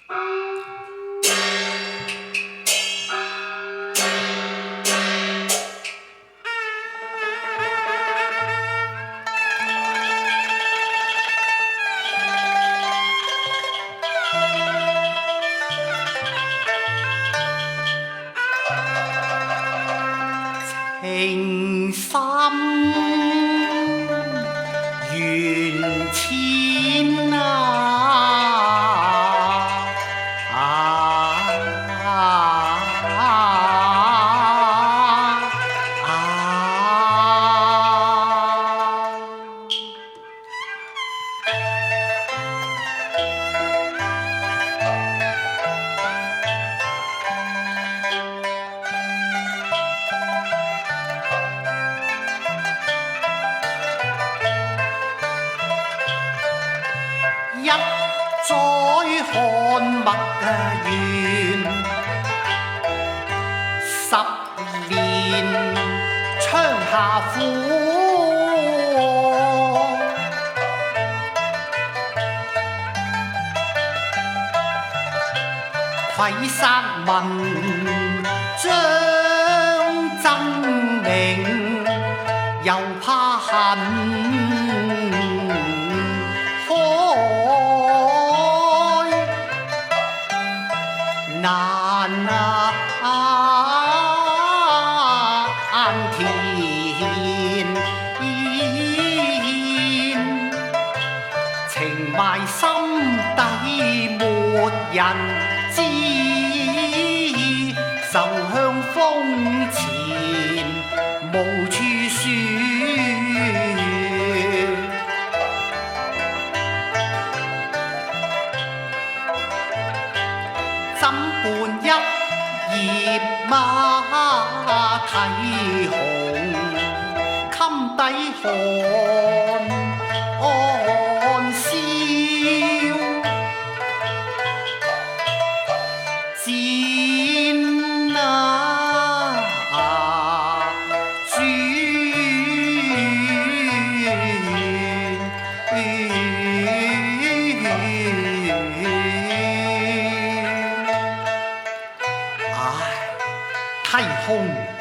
情深緣淺一載看墨緣，10年窗下苦。愧失文章真名，又怕恨難填，情埋心底沒人知，愁向風前無處説。枕畔一葉馬蹄紅，襟底寒笑，剪啼紅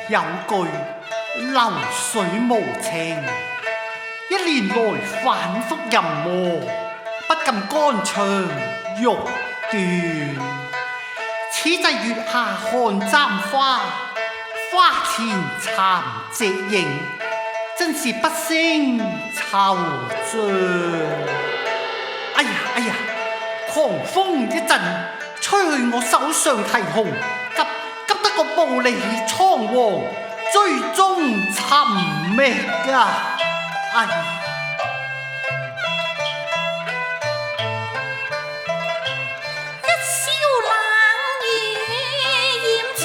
有句流水無情，一年來反覆吟磨，不禁肝腸欲斷。此際月下看簪花，花前殘隻影，真是不勝惆悵。哎呀，狂風一陣吹去我手上提紅，急得個步履倉皇，追蹤尋覓啊！一宵冷雨染殘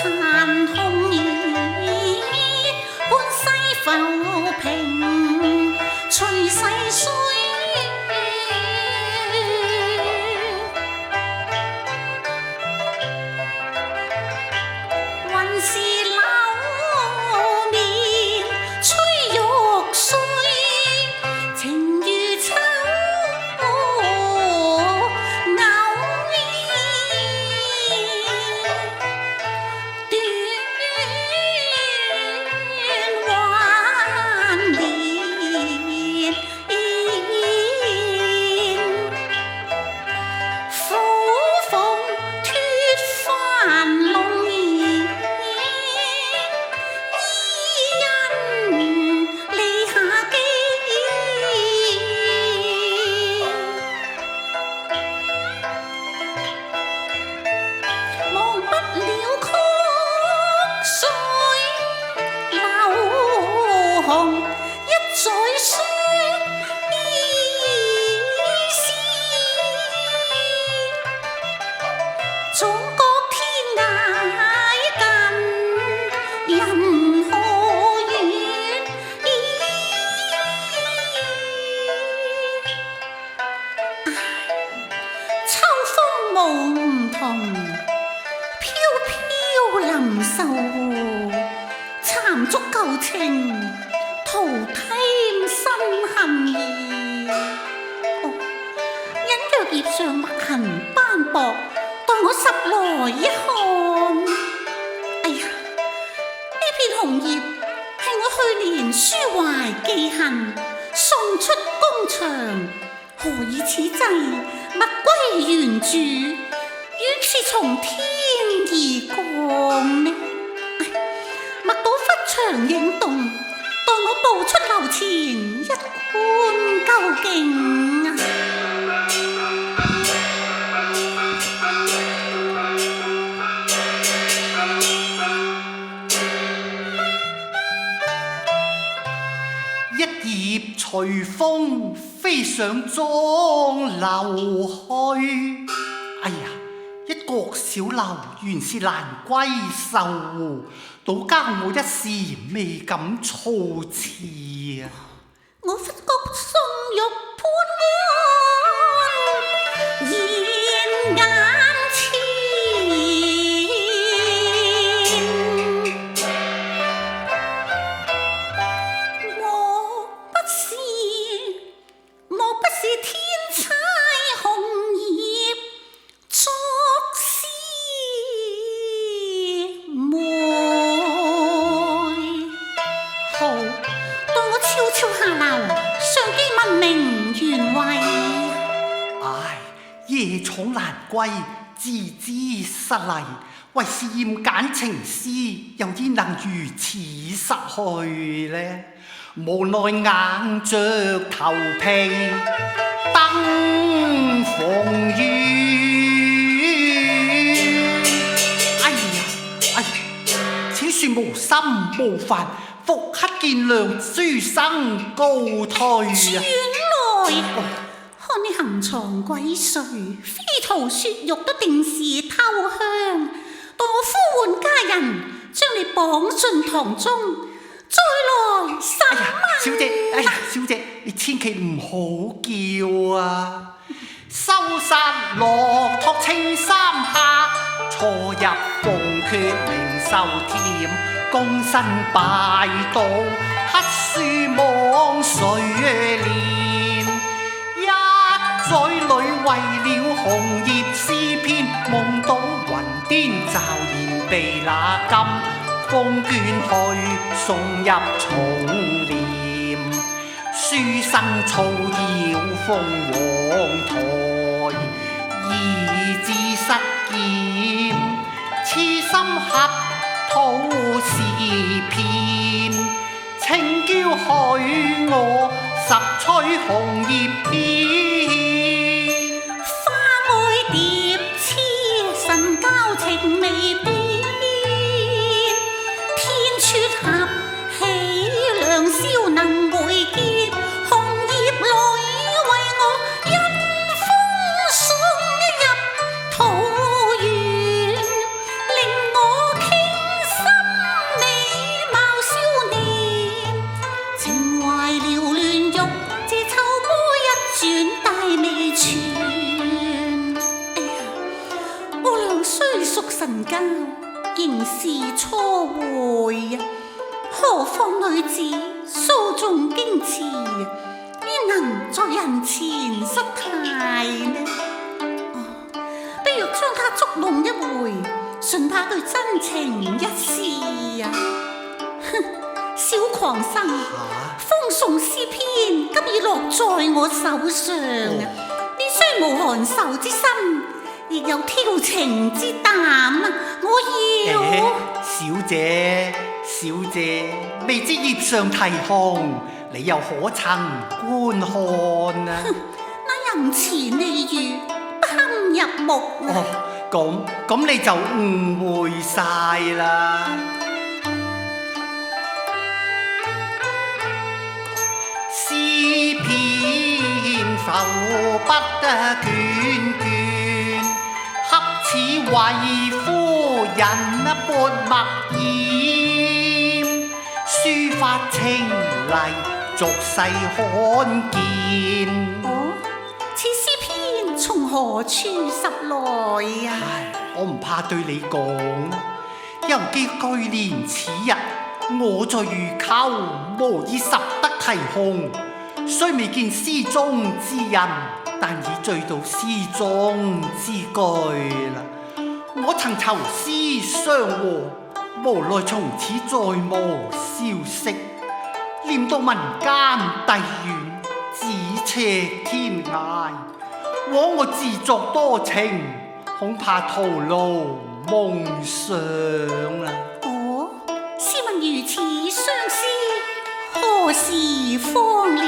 紅衣，半世浮萍隨逝水。是柳面吹玉碎，情如秋偶然，斷還連，苦鳳脫凡龍。總覺天涯近，人何遠？秋風無同，飄飄臨繡湖，殘燭舊情，徒添心恨意。因若葉上墨痕斑駁，我拾來一看，哎呀，呢片紅葉係我去年抒懷記恨送出宮場，何以此際物歸原主，原是從天而降呢？墨到忽長影動，待我步出樓前一觀究竟啊！一葉隨風飛上妝樓去。哎呀，一閣小樓原是蘭閨秀，倒教我一時未敢措辭啊！我忽覺心欲潘安現眼莫不是天差紅葉作師妹。好，當我悄悄下樓，上機問明原委。唉，夜闖蘭閨，自知失禮，為是厭簡情詩，又焉能如此失去呢？無奈硬着頭皮登鳳院。哎呀，請恕無心冒犯，復刻見諒，書生告退啊！原來看你行藏鬼祟，飛逃雪獄都定是偷香，待我呼喚家人，將你綁進堂中，再來審問。小姐，哎呀，小姐，你千祈唔好叫啊！收殺駱駝青衫客，錯入鳳闕明繡帖，躬身拜倒黑書望誰憐？一嘴裏為了紅葉詩篇，夢到雲巔驟然被那金風捲去，送入重殮。書生操腰鳳凰台，意志失劍，痴心合土是片，請嬌許我拾取紅葉篇。花愛蝶痴，神交情未變，天撮合喜良宵能會見，紅葉裏為我因風送入桃源，令我傾心美貌少年，情懷繚亂欲借秋波一轉大未全。哎呀，我倆雖屬神交，仍是初會啊！何況女子素重矜持，焉能在人前失態呢？不若將她捉弄一回，順她對真情一試啊！哼，小狂生，風送詩篇今已落在我手上啊！你雖無寒愁之心，亦有挑情之膽啊！我要小姐，小姐，未知葉上題紅，你又可曾觀看啊？那淫詞膩語不堪入目啊！咁你就誤會晒啦。詩篇浮不得卷卷，恰似為夫人撥墨硯，書法清麗俗世罕見。此詩篇從何處拾來啊？我唔怕對你講，猶記去年此日，我在御溝無意拾得題紅，雖未見詩中之人，但已醉到詩中之句啦。我曾愁思相和，無奈從此再無消息。念到民間地遠，咫尺天涯，枉我自作多情，恐怕徒勞夢想啊！哦，試問如此相思，何時方了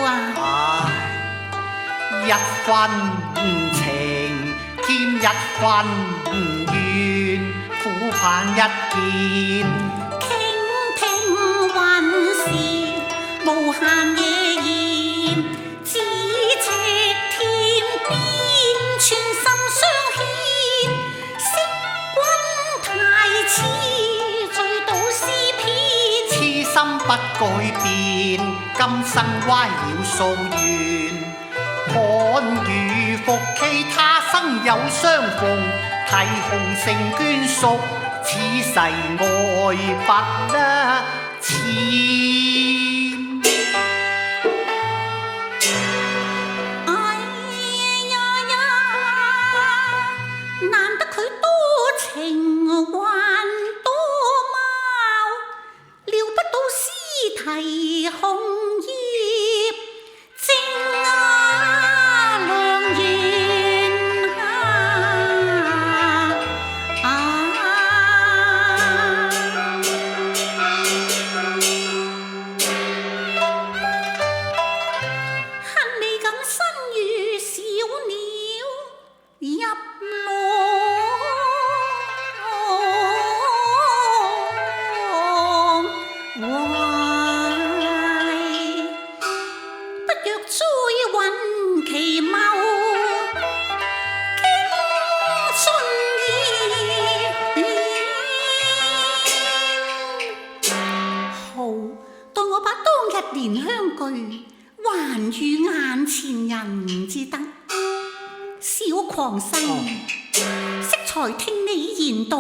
啊？唉，一分情添一分怨，苦盼一見。傾聽雲時，無限野煙，咫尺天邊，寸心相牽。惜君太痴，醉倒詩篇。痴心不改變，今生歪了夙願。看如復期，他生有相逢，啼紅成眷屬，此世愛不淺。哎呀呀，難得佢多情還多貌，料不到詩題紅葉正良緣恨未敢身如小鳥入籠懷，不若再揾其貌，傾盡意。好，待我把當日蓮香具還與眼前人至得。小狂生，適才聽你言道，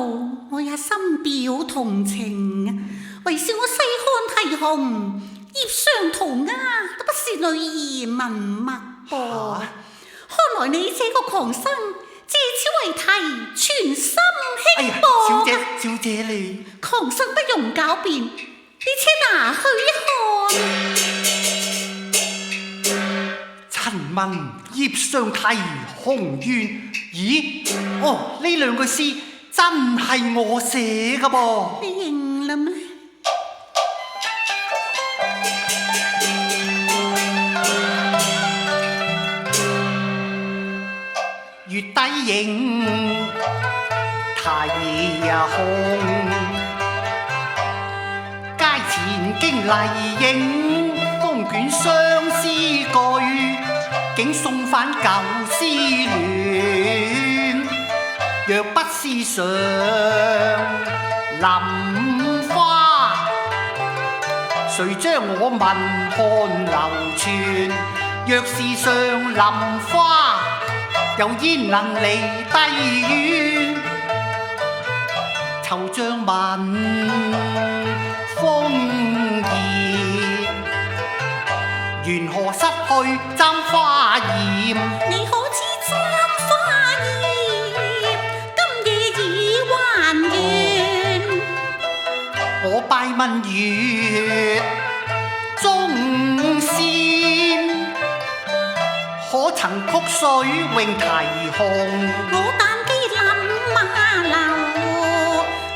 我也深表同情。為笑我細看啼紅，葉上塗鴉都不是女兒文墨噃。看來你這個狂生，借此為題，全心哎呀，輕薄。小姐你狂生不容狡辯，你且拿去看。陳聞葉上啼紅怨，咦？哦，呢兩句詩真係我寫㗎噃。你認啦咩？月底影太紅，街前經麗影，風捲相思句，竟送返舊思戀。若不是上林花，誰將我文看流傳？若是上林花，又焉能離低遠？惆悵聞風言，緣何失去簪花簷？你可知簪花葉，今夜已還原。我拜問月中仙，可曾曲水永啼紅？我但記臨馬樓，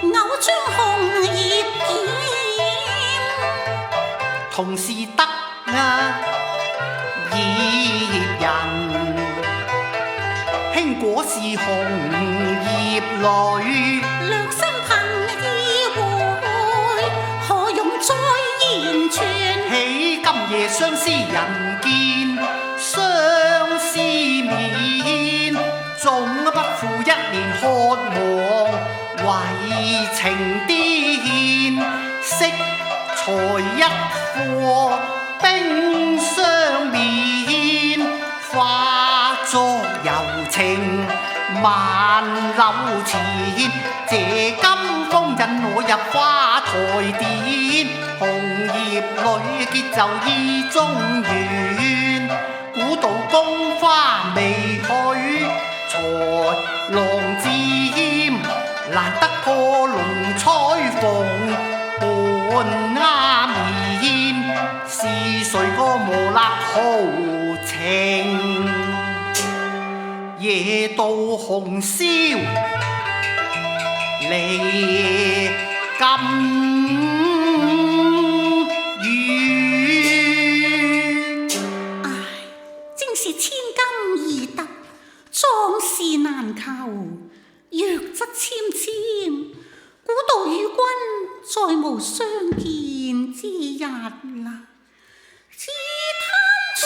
偶將紅葉染。同是得葉人，輕果是紅葉裏。良心憑意會，何用再言傳？喜今夜相思人見，相思面，總不負一年渴望為情癲，惜才一顆冰霜面，化作柔情萬柳前。這金風引我入花台殿，紅葉裏結就意中緣。古道宮花未許，才郎自破龍彩鳳，半鴉面，是誰個無勒豪情？夜渡紅霄離金遠。唉，正是千金易得，壯士難求。弱則纖纖，古道與君再無相見之日啦。只貪上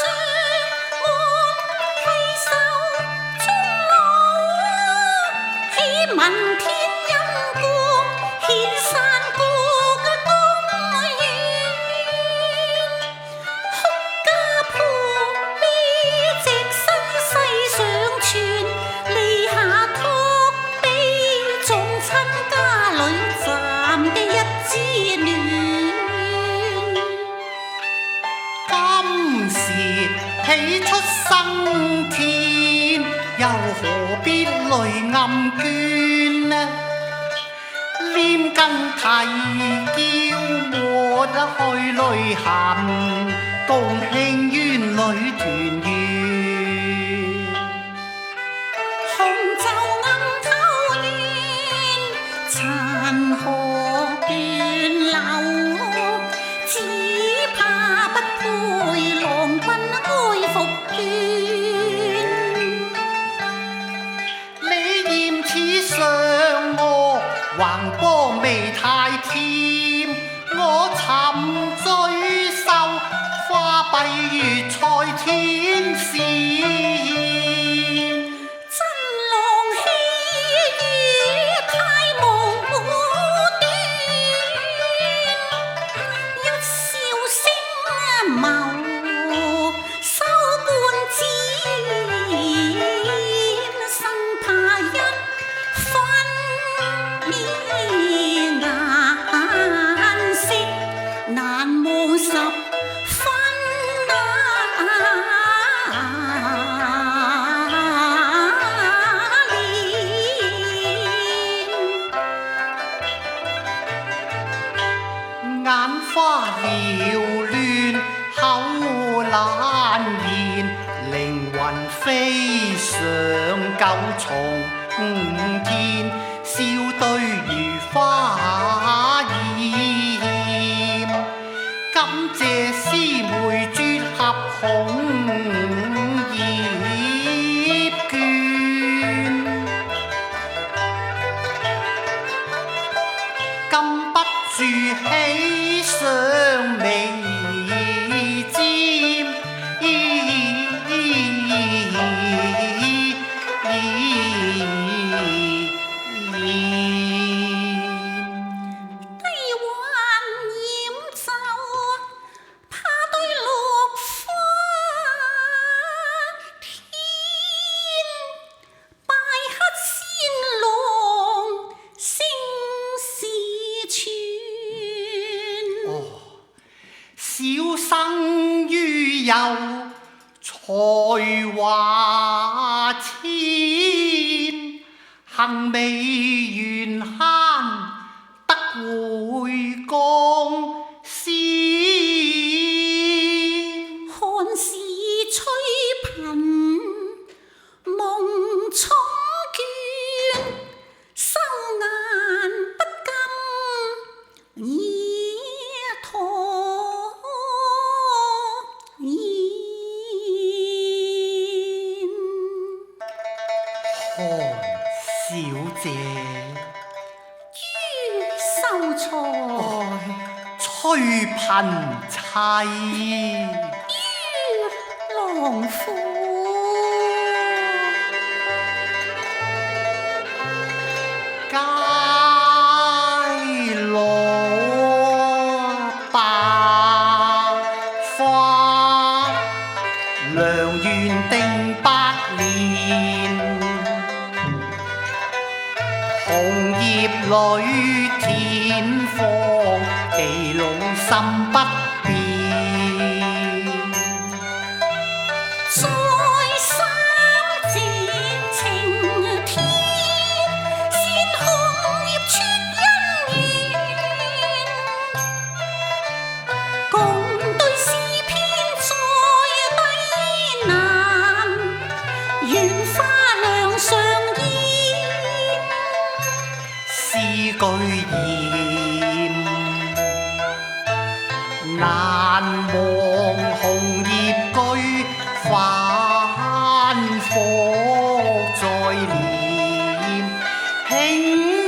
岸攜手終老，喜聞天陰國，顯山谷嘅公園。哭家婆悲隻身世上傳，離下託悲眾親家裏暫的一枝戀。今時喜出生天，又何必淚暗捐呢？臉更啼叫抹去淚痕，共慶園裏團圓。紅袖暗偷怨，殘荷斷流，只怕不配郎君愛復眷。你嫌此上惡，橫波未太添，我沉醉秀花閉月賽天線。真郎戲語太無端，一笑聲眸收半剪，生怕一分面顏色難忘十分眼花繚亂，口懶言，靈魂飛上九重天，笑對如花艷。感謝師妹絕合紅葉卷，禁不住喜上眉尖。低環染袖，怕對落花天，拜黑仙郎聲事傳。小生於有才華千，幸未緣慳得回江仙。看似吹貧夢重倦，收眼不禁倚拖延。韓小姐，於秀才，吹貧妻。於郎夫。街落白花，良緣定百年。紅葉裏天荒，地老心不變。在三夕情天，先紅葉穿居嚴，難忘紅葉居，反復在臉，輕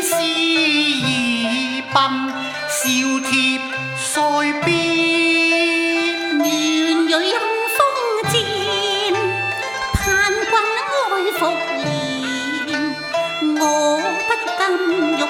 絲已鬢，笑貼腮邊，元蕊因風戰，盼君愛復憐，我不禁欲